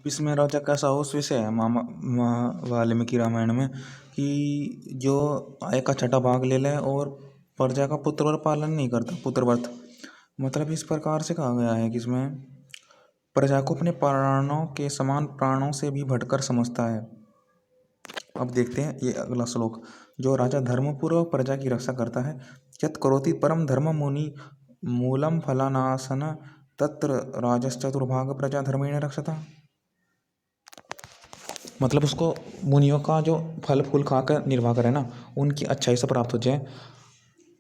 इसमें राजा कैसा हो उस विषय है वाल्मीकि रामायण में कि जो आय का छठा भाग ले ले और प्रजा का पुत्रव्रत पालन नहीं करता। पुत्रव्रत मतलब इस प्रकार से कहा गया है कि इसमें प्रजा को अपने प्राणों के समान प्राणों से भी बढ़कर समझता है। अब देखते हैं ये अगला श्लोक। जो राजा धर्मपूर्वक प्रजा की रक्षा करता है, यत् करोति परम धर्म मुनि मूलम फलानासन तत्र राजश्चतुर्भाग प्रजा धर्मेण रक्षता। मतलब उसको मुनियों का जो फल फूल खाकर निर्वाह करे ना, उनकी अच्छाई से प्राप्त हो जाए,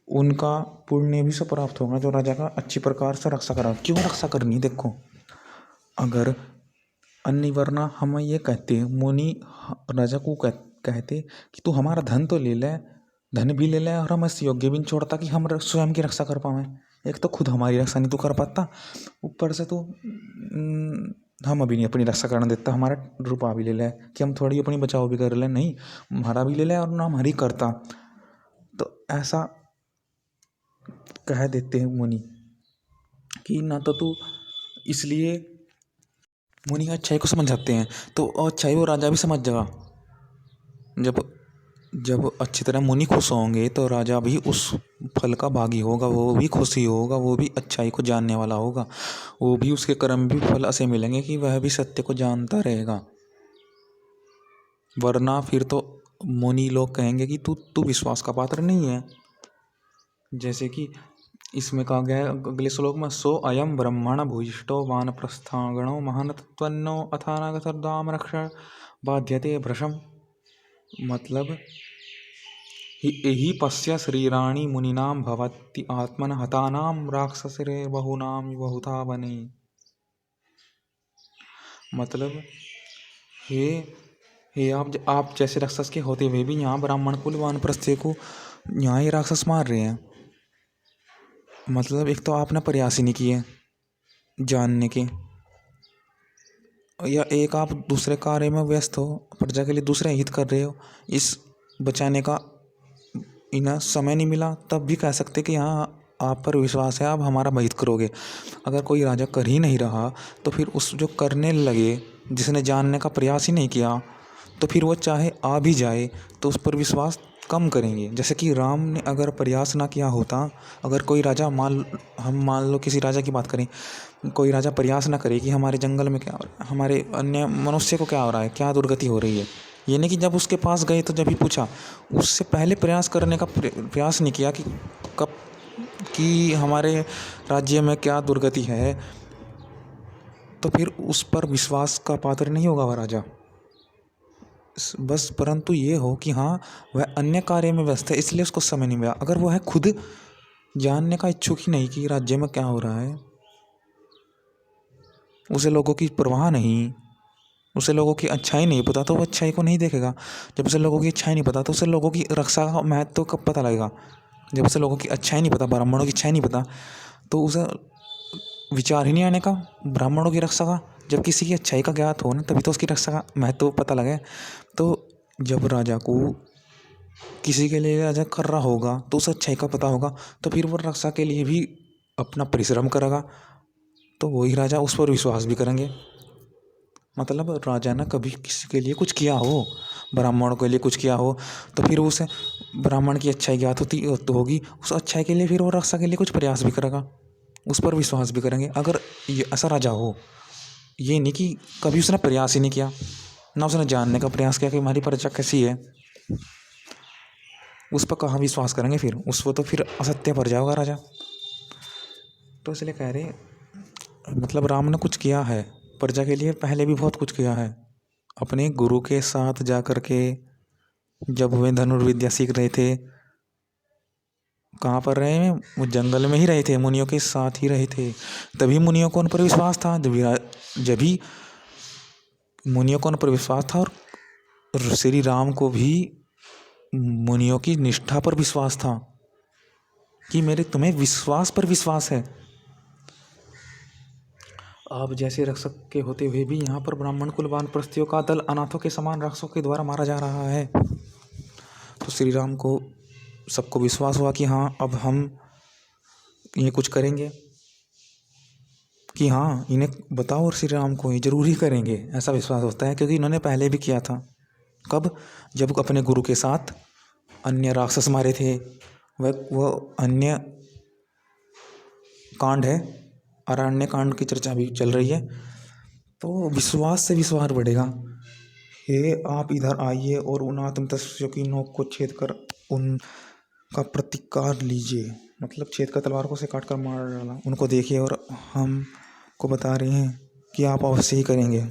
उनका पुण्य भी से प्राप्त होगा जो राजा का अच्छी प्रकार से रक्षा करा। क्यों रक्षा करनी? देखो, अगर अन्य वरना हम ये कहते, मुनि राजा को कहते कि तू हमारा धन तो ले ले, धन भी ले ले और हम इस योग्य भी नहीं छोड़ता कि हम स्वयं की रक्षा कर पाए। एक तो खुद हमारी रक्षा नहीं तो कर पाता, ऊपर से तो हम अभी नहीं अपनी रक्षा करने देता, हमारा रुपया भी ले ले कि हम थोड़ी अपनी बचाव भी कर ले, नहीं हमारा भी ले ले और ना हमारी करता। तो ऐसा कह देते हैं मुनि कि ना तो तू, इसलिए मुनि अच्छाई को समझ जाते हैं। तो अच्छाई वो राजा भी समझ जाएगा। जब जब अच्छी तरह मुनि खुश होंगे तो राजा भी उस फल का भागी होगा, वो भी खुशी होगा, वो भी अच्छाई को जानने वाला होगा, वो भी उसके कर्म भी फल ऐसे मिलेंगे कि वह भी सत्य को जानता रहेगा। वरना फिर तो मुनि लोग कहेंगे कि तू तू विश्वास का पात्र नहीं है। जैसे कि इसमें कहा गया है अगले श्लोक में, सो अयम ब्रह्मण भूयिष्ठो वानप्रस्थागणो महान तत्वन्नो अथानागतर्दाम रक्षण बाध्यते भृशम। मतलब यही पश्य श्रीराणी मुनिनाम भवति आत्मन हतानाम राक्षसरे बहुनाम बहुधा बने। मतलब हे हे आप जैसे राक्षस के होते हुए भी यहाँ ब्राह्मण कुल वानप्रस्थी को यहाँ ये राक्षस मार रहे हैं। मतलब एक तो आपने प्रयास ही नहीं किए जानने के, या एक आप दूसरे कार्य में व्यस्त हो, प्रजा के लिए दूसरे हित कर रहे हो, इस बचाने का इन्हें समय नहीं मिला, तब भी कह सकते कि हाँ आप पर विश्वास है, आप हमारा हित करोगे। अगर कोई राजा कर ही नहीं रहा तो फिर उस जो करने लगे, जिसने जानने का प्रयास ही नहीं किया, तो फिर वो चाहे आ भी जाए तो उस पर विश्वास कम करेंगे। जैसे कि राम ने अगर प्रयास ना किया होता, अगर कोई राजा हम मान लो किसी राजा की बात करें, कोई राजा प्रयास ना करे कि हमारे जंगल में क्या हो रहा है, हमारे अन्य मनुष्य को क्या हो रहा है, क्या दुर्गति हो रही है, ये नहीं कि जब उसके पास गए तो जब ही पूछा, उससे पहले प्रयास करने का प्रयास नहीं किया कि कब कि हमारे राज्य में क्या दुर्गति है, तो फिर उस पर विश्वास का पात्र नहीं होगा वह राजा। बस परंतु ये हो कि हाँ वह अन्य कार्य में व्यस्त है इसलिए उसको समय नहीं मिला। अगर वो है खुद जानने का इच्छुक ही नहीं कि राज्य में क्या हो रहा है, उसे लोगों की परवाह नहीं, उसे लोगों की अच्छाई नहीं पता, तो वो अच्छाई को नहीं देखेगा। जब उसे लोगों की अच्छाई नहीं पता तो उसे लोगों की रक्षा का महत्व तो कब पता लगेगा? जब उसे लोगों की अच्छाई नहीं पता, ब्राह्मणों की अच्छाई नहीं पता, तो उसे विचार ही नहीं आने का ब्राह्मणों की रक्षा का। जब किसी की अच्छाई का ज्ञात हो ना, तभी तो उसकी रक्षा का महत्व पता लगे। तो जब राजा को किसी के लिए राजा कर रहा होगा तो उसे अच्छाई का पता होगा, तो फिर वो रक्षा के लिए भी अपना परिश्रम करेगा, तो वही राजा उस पर विश्वास भी करेंगे। मतलब राजा ने कभी किसी के लिए कुछ किया हो, ब्राह्मणों के लिए कुछ किया हो, तो फिर उसे ब्राह्मण की अच्छाई ज्ञात होगी, उस अच्छाई के लिए फिर वो रक्षा के लिए कुछ प्रयास भी करेगा, उस पर विश्वास भी करेंगे। अगर ये ऐसा राजा हो, ये नहीं कि कभी उसने प्रयास ही नहीं किया, ना उसने जानने का प्रयास किया कि हमारी प्रजा कैसी है, उस पर कहाँ विश्वास करेंगे? फिर उस पर तो फिर असत्य पर जाएगा राजा। तो इसलिए कह रहे, मतलब राम ने कुछ किया है प्रजा के लिए, पहले भी बहुत कुछ किया है। अपने गुरु के साथ जा कर के जब वे धनुर्विद्या सीख रहे थे, कहाँ पर रहे हैं? वो जंगल में ही रहे थे, मुनियों के साथ ही रहे थे, तभी मुनियों को उन पर विश्वास था। जब भी मुनियों को उन पर विश्वास था, और श्री राम को भी मुनियों की निष्ठा पर विश्वास था कि मेरे तुम्हें विश्वास पर विश्वास है। आप जैसे रक्षक के होते हुए भी यहाँ पर ब्राह्मण कुल वानप्रस्थियों का दल अनाथों के समान राक्षसों के द्वारा मारा जा रहा है। तो श्री राम को सबको विश्वास हुआ कि हाँ अब हम ये कुछ करेंगे, कि हाँ इन्हें बताओ और श्री राम को ये जरूर ही करेंगे, ऐसा विश्वास होता है क्योंकि इन्होंने पहले भी किया था। कब? जब अपने गुरु के साथ अन्य राक्षस मारे थे। वह अन्य कांड है, अरण्य कांड की चर्चा भी चल रही है। तो विश्वास से विश्वास बढ़ेगा। हे आप इधर आइए और उन आत्म तस्वीरों की नोक को छेद कर उनका प्रतिकार लीजिए। मतलब छेद कर तलवार को से काट कर मार डाला। उनको देखिए और हम को बता रहे हैं कि आप अवश्य ही करेंगे।